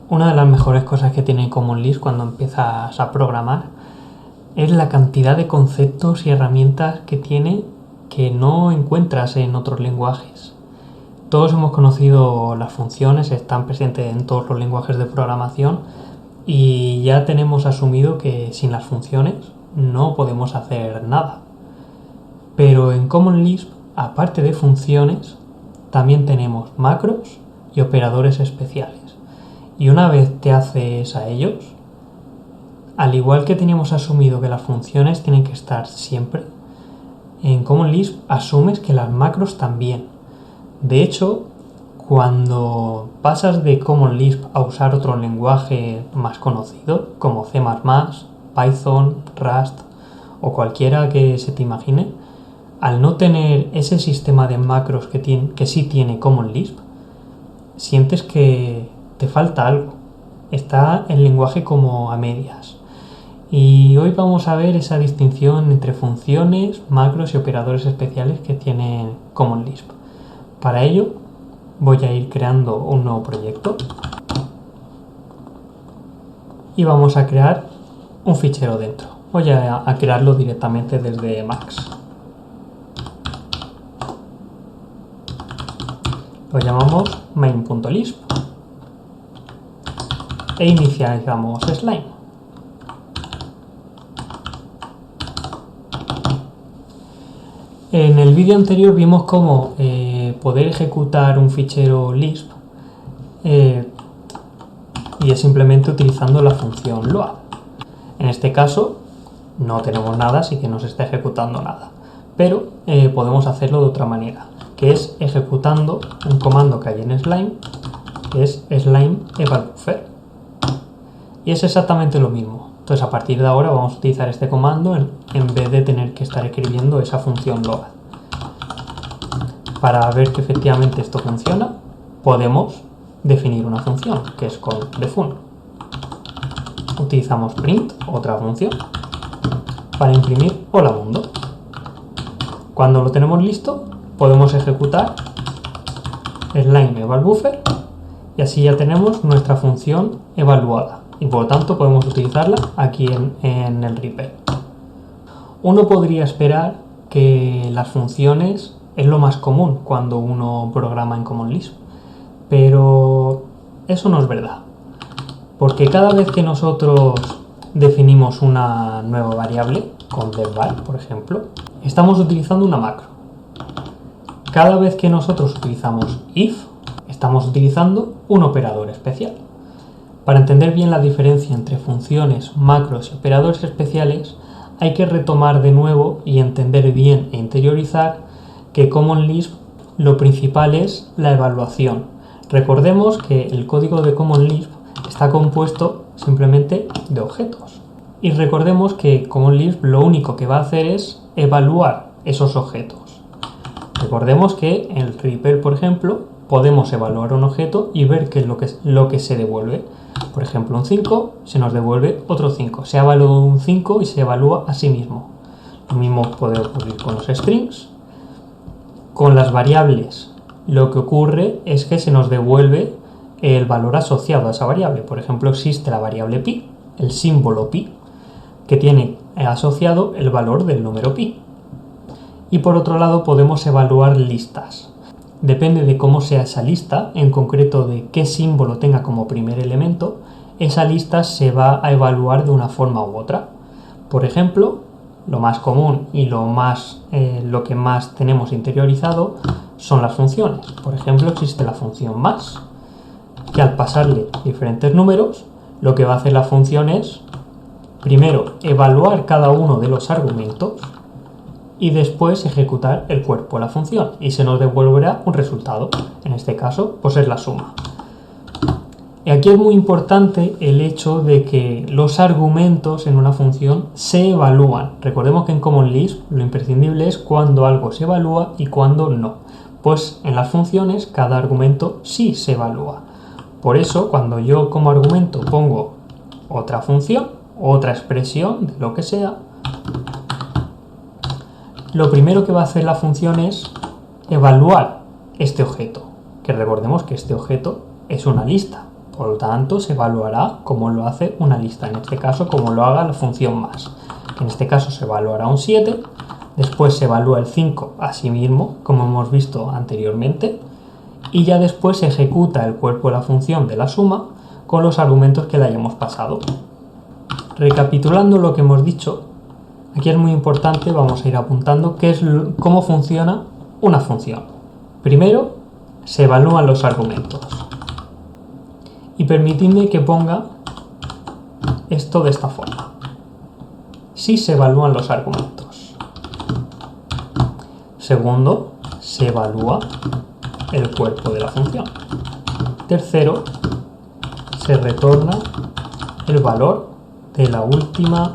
Una de las mejores cosas que tiene Common Lisp cuando empiezas a programar es la cantidad de conceptos y herramientas que tiene que no encuentras en otros lenguajes. Todos hemos conocido las funciones, están presentes en todos los lenguajes de programación y ya tenemos asumido que sin las funciones no podemos hacer nada. Pero en Common Lisp, aparte de funciones, también tenemos macros y operadores especiales. Y una vez te haces a ellos, al igual que teníamos asumido que las funciones tienen que estar siempre, en Common Lisp asumes que las macros también. De hecho, cuando pasas de Common Lisp a usar otro lenguaje más conocido, como C++, Python, Rust o cualquiera que se te imagine, al no tener ese sistema de macros que sí tiene Common Lisp, sientes que te falta algo. Está el lenguaje como a medias. Y hoy vamos a ver esa distinción entre funciones, macros y operadores especiales que tiene Common Lisp. Para ello voy a ir creando un nuevo proyecto y vamos a crear un fichero dentro. Voy a crearlo directamente desde Max. Lo llamamos main.lisp e inicializamos Slime. En el vídeo anterior vimos cómo poder ejecutar un fichero Lisp y es simplemente utilizando la función load. En este caso no tenemos nada, así que no se está ejecutando nada, pero podemos hacerlo de otra manera, que es ejecutando un comando que hay en Slime, que es slime evalBuffer. Y es exactamente lo mismo. Entonces a partir de ahora vamos a utilizar este comando en vez de tener que estar escribiendo esa función load. Para ver que efectivamente esto funciona, podemos definir una función, que es con defun. Utilizamos print, otra función, para imprimir hola mundo. Cuando lo tenemos listo, podemos ejecutar slime evalBuffer y así ya tenemos nuestra función evaluada. Y por lo tanto podemos utilizarla aquí en el REPL. Uno podría esperar que las funciones es lo más común cuando uno programa en Common Lisp, pero eso no es verdad, porque cada vez que nosotros definimos una nueva variable, con devval por ejemplo, estamos utilizando una macro. Cada vez que nosotros utilizamos if, estamos utilizando un operador especial. Para entender bien la diferencia entre funciones, macros y operadores especiales, hay que retomar de nuevo y entender bien e interiorizar que Common Lisp lo principal es la evaluación. Recordemos que el código de Common Lisp está compuesto simplemente de objetos. Y recordemos que Common Lisp lo único que va a hacer es evaluar esos objetos. Recordemos que en el REPL, por ejemplo, podemos evaluar un objeto y ver qué es lo que se devuelve. Por ejemplo, un 5 se nos devuelve otro 5. Se ha evaluado un 5 y se evalúa a sí mismo. Lo mismo puede ocurrir con los strings. Con las variables, lo que ocurre es que se nos devuelve el valor asociado a esa variable. Por ejemplo, existe la variable pi, el símbolo pi, que tiene asociado el valor del número pi. Y por otro lado, podemos evaluar listas. Depende de cómo sea esa lista, en concreto de qué símbolo tenga como primer elemento, esa lista se va a evaluar de una forma u otra. Por ejemplo, lo más común y lo que más tenemos interiorizado son las funciones. Por ejemplo, existe la función más, que al pasarle diferentes números, lo que va a hacer la función es, primero, evaluar cada uno de los argumentos, y después ejecutar el cuerpo de la función y se nos devolverá un resultado. En este caso, pues es la suma. Y aquí es muy importante el hecho de que los argumentos en una función se evalúan. Recordemos que en Common Lisp lo imprescindible es cuando algo se evalúa y cuando no. Pues en las funciones cada argumento sí se evalúa. Por eso, cuando yo como argumento pongo otra función, otra expresión de lo que sea, lo primero que va a hacer la función es evaluar este objeto, que recordemos que este objeto es una lista, Por lo tanto, se evaluará como lo hace una lista, en este caso como lo haga la función más. En este caso se evaluará un 7, después se evalúa el 5 a sí mismo, como hemos visto anteriormente, y ya después se ejecuta el cuerpo de la función de la suma con los argumentos que le hayamos pasado. Recapitulando lo que hemos dicho, aquí es muy importante, vamos a ir apuntando cómo funciona una función. Primero, se evalúan los argumentos. Y permitidme que ponga esto de esta forma. Si se evalúan los argumentos. Segundo, se evalúa el cuerpo de la función. Tercero, se retorna el valor de la última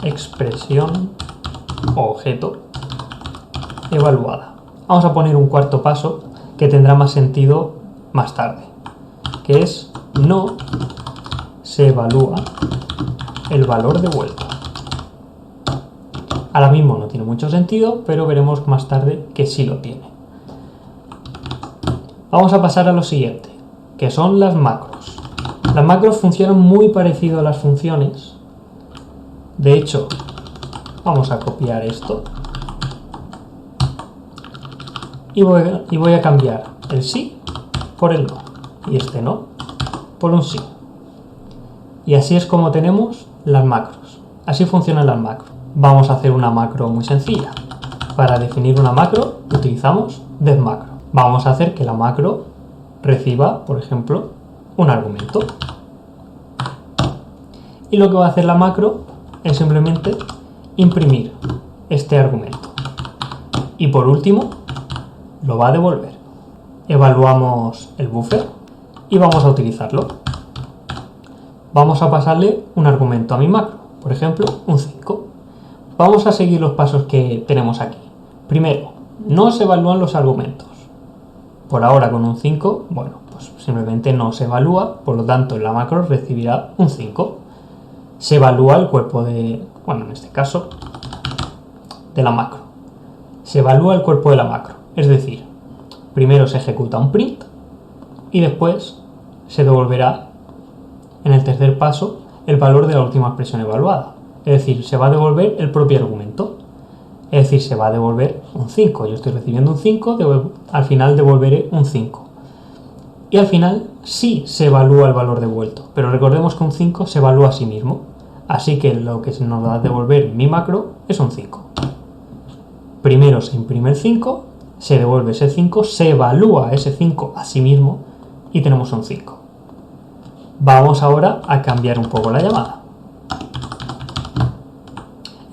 expresión o objeto evaluada. Vamos a poner un cuarto paso que tendrá más sentido más tarde, que es no se evalúa el valor de vuelta. Ahora mismo no tiene mucho sentido, pero veremos más tarde que sí lo tiene. Vamos a pasar a lo siguiente, que son las macros. Las macros funcionan muy parecido a las funciones. De hecho, vamos a copiar esto y voy a cambiar el sí por el no y este no por un sí. Y así es como tenemos las macros. Así funcionan las macros. Vamos a hacer una macro muy sencilla. Para definir una macro utilizamos def-macro. Vamos a hacer que la macro reciba, por ejemplo, un argumento. Y lo que va a hacer la macro es simplemente imprimir este argumento. Y por último, lo va a devolver. Evaluamos el buffer y vamos a utilizarlo. Vamos a pasarle un argumento a mi macro, por ejemplo, un 5. Vamos a seguir los pasos que tenemos aquí. Primero, no se evalúan los argumentos. Por ahora con un 5, bueno, pues simplemente no se evalúa, por lo tanto la macro recibirá un 5. Se evalúa el cuerpo de, bueno, en este caso, de la macro. Se evalúa el cuerpo de la macro, es decir, primero se ejecuta un print y después se devolverá en el tercer paso el valor de la última expresión evaluada. Es decir, se va a devolver el propio argumento. Es decir, se va a devolver un 5. Yo estoy recibiendo un 5, al final devolveré un 5. Y al final sí se evalúa el valor devuelto, pero recordemos que un 5 se evalúa a sí mismo. Así que lo que nos va a devolver mi macro es un 5. Primero se imprime el 5, se devuelve ese 5, se evalúa ese 5 a sí mismo y tenemos un 5. Vamos ahora a cambiar un poco la llamada.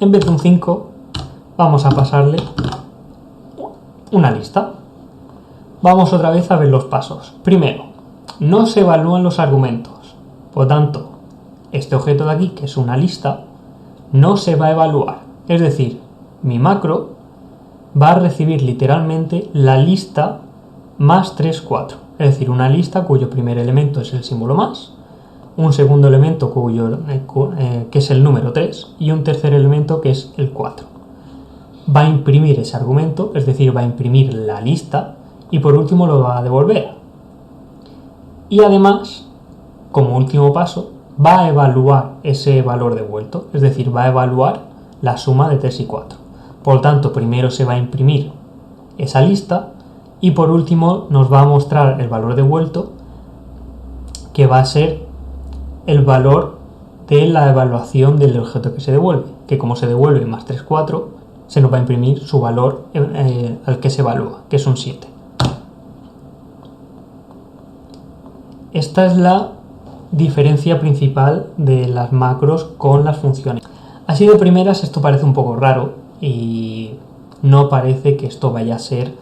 En vez de un 5, vamos a pasarle una lista. Vamos otra vez a ver los pasos. Primero, no se evalúan los argumentos. Por lo tanto, este objeto de aquí, que es una lista, no se va a evaluar. Es decir, mi macro va a recibir literalmente la lista más 3, 4. Es decir, una lista cuyo primer elemento es el símbolo más, un segundo elemento que es el número 3 y un tercer elemento que es el 4. Va a imprimir ese argumento, es decir, va a imprimir la lista y por último lo va a devolver. Y además, como último paso, va a evaluar ese valor devuelto, es decir, va a evaluar la suma de 3 y 4. Por lo tanto, primero se va a imprimir esa lista y por último nos va a mostrar el valor devuelto, que va a ser el valor de la evaluación del objeto que se devuelve, que como se devuelve más 3, 4, se nos va a imprimir su valor al que se evalúa, que es un 7. Esta es la diferencia principal de las macros con las funciones. Así de primeras esto parece un poco raro y no parece que esto vaya a ser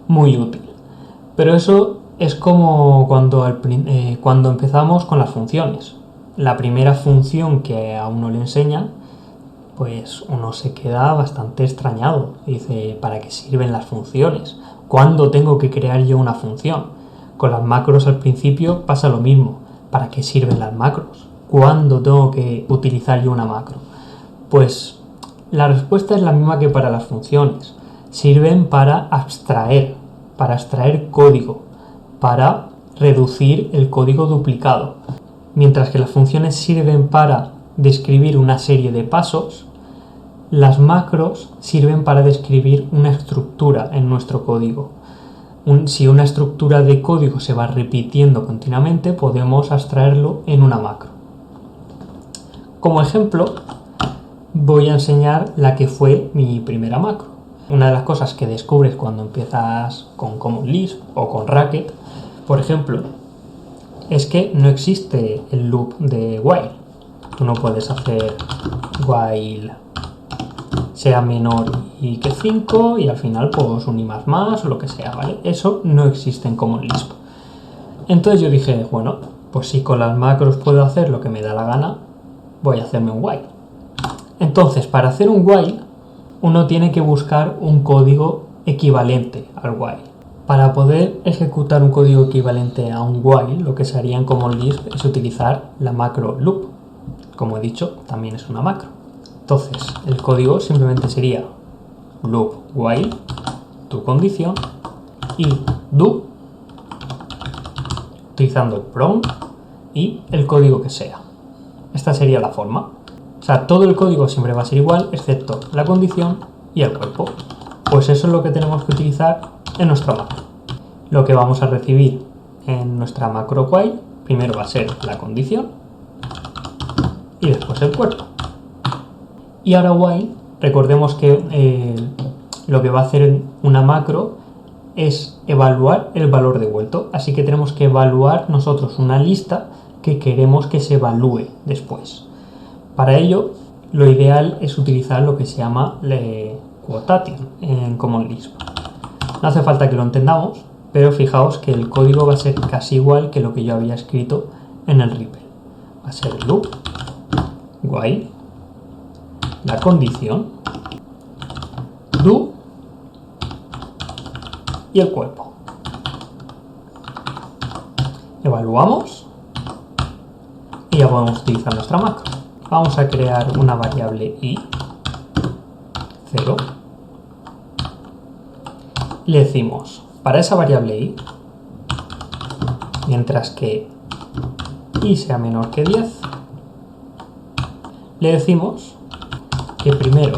muy útil. Pero eso es como cuando empezamos con las funciones. La primera función que a uno le enseñan, pues uno se queda bastante extrañado. Dice, ¿para qué sirven las funciones? ¿Cuándo tengo que crear yo una función? Con las macros al principio pasa lo mismo. ¿Para qué sirven las macros? ¿Cuándo tengo que utilizar yo una macro? Pues la respuesta es la misma que para las funciones. Sirven para abstraer código, para reducir el código duplicado. Mientras que las funciones sirven para describir una serie de pasos, las macros sirven para describir una estructura en nuestro código. Si una estructura de código se va repitiendo continuamente, podemos abstraerlo en una macro. Como ejemplo, voy a enseñar la que fue mi primera macro. Una de las cosas que descubres cuando empiezas con Common Lisp o con Racket, por ejemplo, es que no existe el loop de while. Tú no puedes hacer while sea menor y que 5 y al final pues un i más o lo que sea, ¿vale? Eso no existe en Common Lisp. Entonces yo dije, bueno, pues si con las macros puedo hacer lo que me da la gana, voy a hacerme un while. Entonces, para hacer un while, uno tiene que buscar un código equivalente al while. Para poder ejecutar un código equivalente a un while, lo que se haría en Common Lisp es utilizar la macro loop. Como he dicho, también es una macro. Entonces, el código simplemente sería loop while, tu condición, y do, utilizando el prompt y el código que sea. Esta sería la forma. O sea, todo el código siempre va a ser igual, excepto la condición y el cuerpo. Pues eso es lo que tenemos que utilizar en nuestra macro. Lo que vamos a recibir en nuestra macro while, primero va a ser la condición y después el cuerpo. Y ahora while, recordemos que lo que va a hacer una macro es evaluar el valor devuelto. Así que tenemos que evaluar nosotros una lista que queremos que se evalúe después. Para ello, lo ideal es utilizar lo que se llama quotation en Common Lisp. No hace falta que lo entendamos, pero fijaos que el código va a ser casi igual que lo que yo había escrito en el REPL. Va a ser loop while, la condición, do y el cuerpo. Evaluamos y ya podemos utilizar nuestra macro. Vamos a crear una variable i, 0. Le decimos, para esa variable i, mientras que i sea menor que 10, le decimos que primero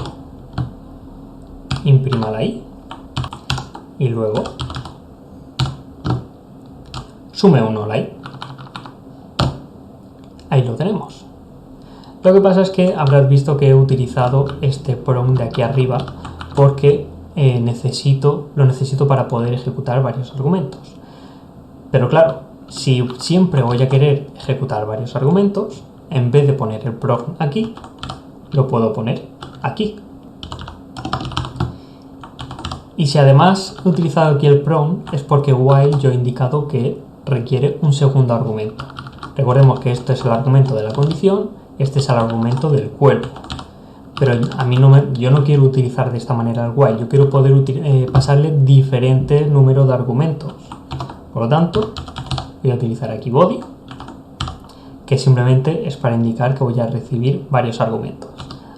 imprima la i y luego sume 1 la i. Ahí lo tenemos. Lo que pasa es que habrás visto que he utilizado este prompt de aquí arriba porque lo necesito para poder ejecutar varios argumentos. Pero claro, si siempre voy a querer ejecutar varios argumentos, en vez de poner el prompt aquí, lo puedo poner aquí. Y si además he utilizado aquí el prompt es porque while yo he indicado que requiere un segundo argumento. Recordemos que este es el argumento de la condición, este es el argumento del cuerpo. Pero yo no quiero utilizar de esta manera el while, yo quiero poder pasarle diferentes números de argumentos. Por lo tanto, voy a utilizar aquí body, que simplemente es para indicar que voy a recibir varios argumentos.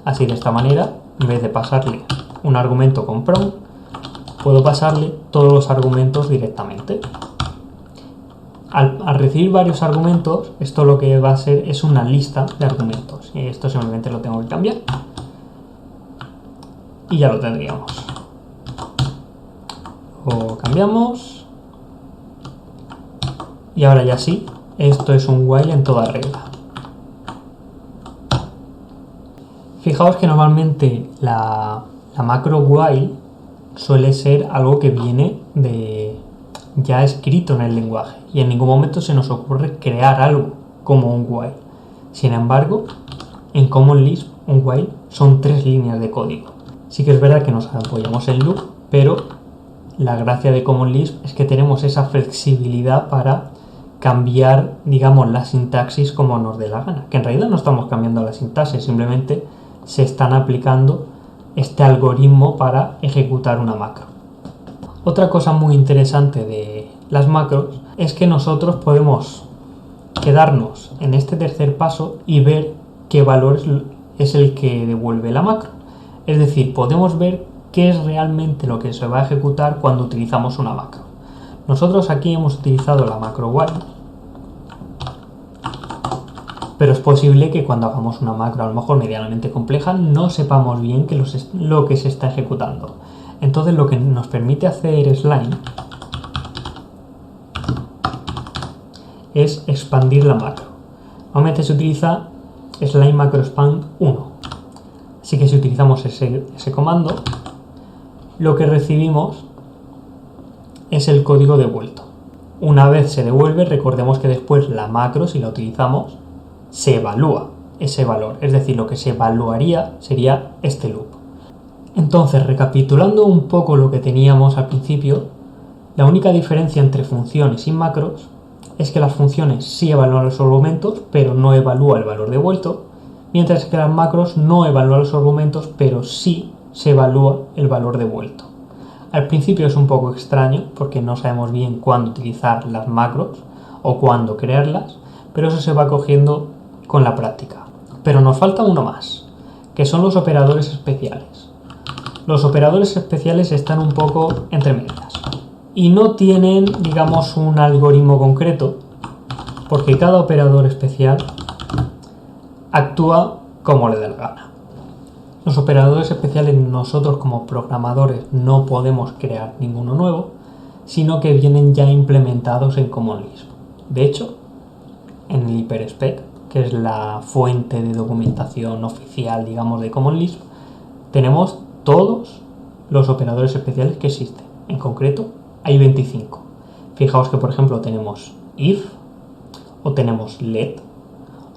Así, de esta manera, en vez de pasarle un argumento con prompt, puedo pasarle todos los argumentos directamente. Al recibir varios argumentos, esto lo que va a ser es una lista de argumentos. Y esto simplemente lo tengo que cambiar. Y ya lo tendríamos. Lo cambiamos. Y ahora ya sí, esto es un while en toda regla. Fijaos que normalmente la macro while suele ser algo que viene ya escrito en el lenguaje y en ningún momento se nos ocurre crear algo como un while. Sin embargo, en Common Lisp un while son 3 líneas de código. Sí que es verdad que nos apoyamos en loop, pero la gracia de Common Lisp es que tenemos esa flexibilidad para cambiar, digamos, la sintaxis como nos dé la gana. Que en realidad no estamos cambiando la sintaxis, simplemente se están aplicando este algoritmo para ejecutar una macro. Otra cosa muy interesante de las macros es que nosotros podemos quedarnos en este tercer paso y ver qué valor es el que devuelve la macro. Es decir, podemos ver qué es realmente lo que se va a ejecutar cuando utilizamos una macro. Nosotros aquí hemos utilizado la macro while, pero es posible que cuando hagamos una macro a lo mejor medianamente compleja no sepamos bien lo que se está ejecutando. Entonces lo que nos permite hacer Slime es expandir la macro. Normalmente se utiliza Slime macro expand 1. Así que si utilizamos ese comando, lo que recibimos es el código devuelto. Una vez se devuelve, recordemos que después la macro, si la utilizamos, se evalúa ese valor. Es decir, lo que se evaluaría sería este loop. Entonces, recapitulando un poco lo que teníamos al principio, la única diferencia entre funciones y macros es que las funciones sí evalúan los argumentos, pero no evalúa el valor devuelto, mientras que las macros no evalúan los argumentos, pero sí se evalúa el valor devuelto. Al principio es un poco extraño porque no sabemos bien cuándo utilizar las macros o cuándo crearlas, pero eso se va cogiendo con la práctica. Pero nos falta uno más, que son los operadores especiales. Los operadores especiales están un poco entre medias y no tienen, digamos, un algoritmo concreto, porque cada operador especial actúa como le da la gana. Los operadores especiales nosotros como programadores no podemos crear ninguno nuevo, sino que vienen ya implementados en Common Lisp. De hecho, en el HyperSpec, que es la fuente de documentación oficial, digamos, de Common Lisp, tenemos todos los operadores especiales que existen. En concreto, hay 25. Fijaos que, por ejemplo, tenemos if, o tenemos let,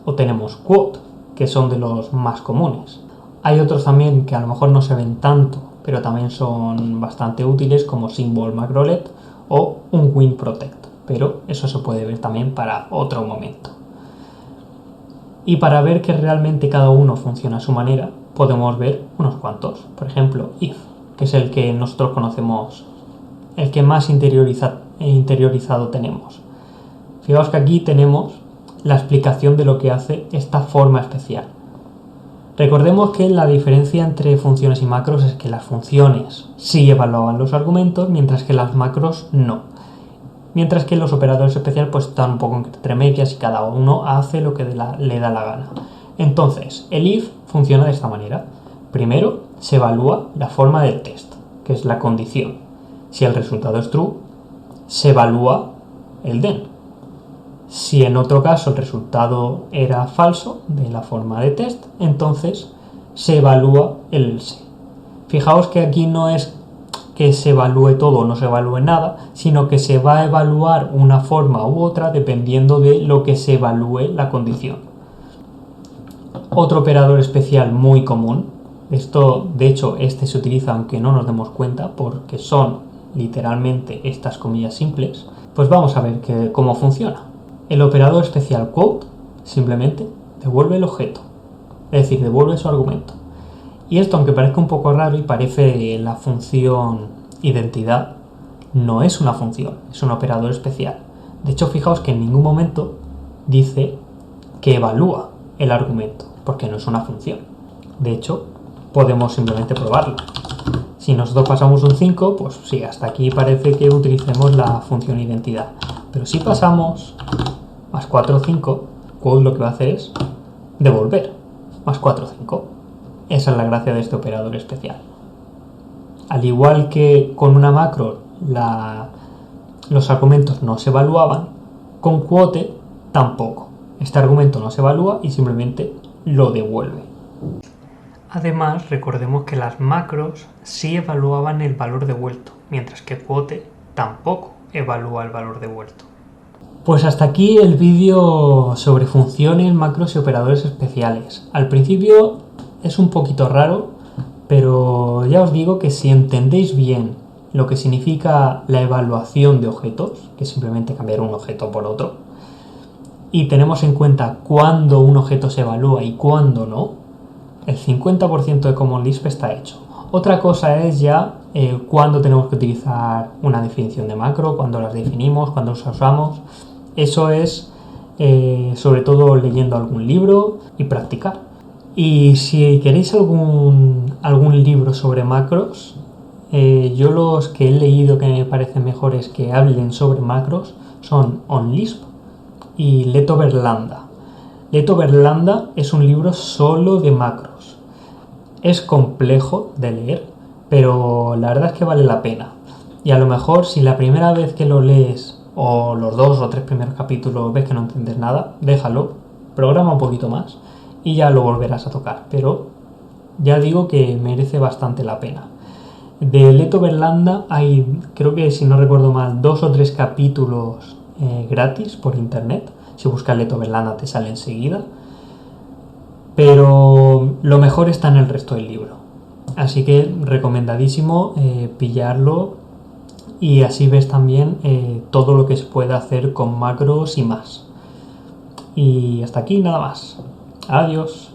o tenemos quote, que son de los más comunes. Hay otros también que a lo mejor no se ven tanto, pero también son bastante útiles, como symbol macrolet o un win protect, pero eso se puede ver también para otro momento. Y para ver que realmente cada uno funciona a su manera, podemos ver unos cuantos. Por ejemplo, if, que es el que nosotros conocemos, el que más interiorizado tenemos. Fijaos que aquí tenemos la explicación de lo que hace esta forma especial. Recordemos que la diferencia entre funciones y macros es que las funciones sí evaluaban los argumentos, mientras que las macros no. Mientras que los operadores especiales pues están un poco entre medias y cada uno hace lo que le da la gana. Entonces, el if funciona de esta manera. Primero se evalúa la forma del test, que es la condición. Si el resultado es true, se evalúa el then. Si en otro caso el resultado era falso de la forma de test, entonces se evalúa el else. Fijaos que aquí no es que se evalúe todo o no se evalúe nada, sino que se va a evaluar una forma u otra dependiendo de lo que se evalúe la condición. Otro operador especial muy común, de hecho este se utiliza aunque no nos demos cuenta porque son literalmente estas comillas simples, pues vamos a ver cómo funciona. El operador especial quote simplemente devuelve el objeto, es decir, devuelve su argumento. Y esto, aunque parezca un poco raro y parece la función identidad, no es una función, es un operador especial. De hecho, fijaos que en ningún momento dice que evalúa el argumento, porque no es una función. De hecho, podemos simplemente probarlo. Si nosotros pasamos un 5, pues sí, hasta aquí parece que utilicemos la función identidad. Pero si pasamos más 4, 5, quote lo que va a hacer es devolver más 4, 5. Esa es la gracia de este operador especial. Al igual que con una macro los argumentos no se evaluaban, con quote tampoco. Este argumento no se evalúa y simplemente lo devuelve. Además, recordemos que las macros sí evaluaban el valor devuelto, mientras que quote tampoco evalúa el valor devuelto. Pues hasta aquí el vídeo sobre funciones, macros y operadores especiales. Al principio es un poquito raro, pero ya os digo que si entendéis bien lo que significa la evaluación de objetos, que es simplemente cambiar un objeto por otro, y tenemos en cuenta cuándo un objeto se evalúa y cuándo no, el 50% de Common Lisp está hecho. Otra cosa es ya cuándo tenemos que utilizar una definición de macro, cuándo las definimos, cuándo las usamos. Eso es sobre todo leyendo algún libro y practicar. Y si queréis algún libro sobre macros, Yo los que he leído que me parecen mejores que hablen sobre macros son On Lisp y Leto Berlanda. Leto Berlanda es un libro solo de macros. Es complejo de leer, pero la verdad es que vale la pena. Y a lo mejor si la primera vez que lo lees o los 2 o 3 primeros capítulos ves que no entiendes nada, déjalo, programa un poquito más y ya lo volverás a tocar. Pero ya digo que merece bastante la pena. De Leto Berlanda hay, creo que si no recuerdo mal, 2 o 3 capítulos gratis por internet. Si buscas Leto Berlanda te sale enseguida. Pero lo mejor está en el resto del libro. Así que recomendadísimo pillarlo y así ves también todo lo que se puede hacer con macros y más. Y hasta aquí nada más. Adiós.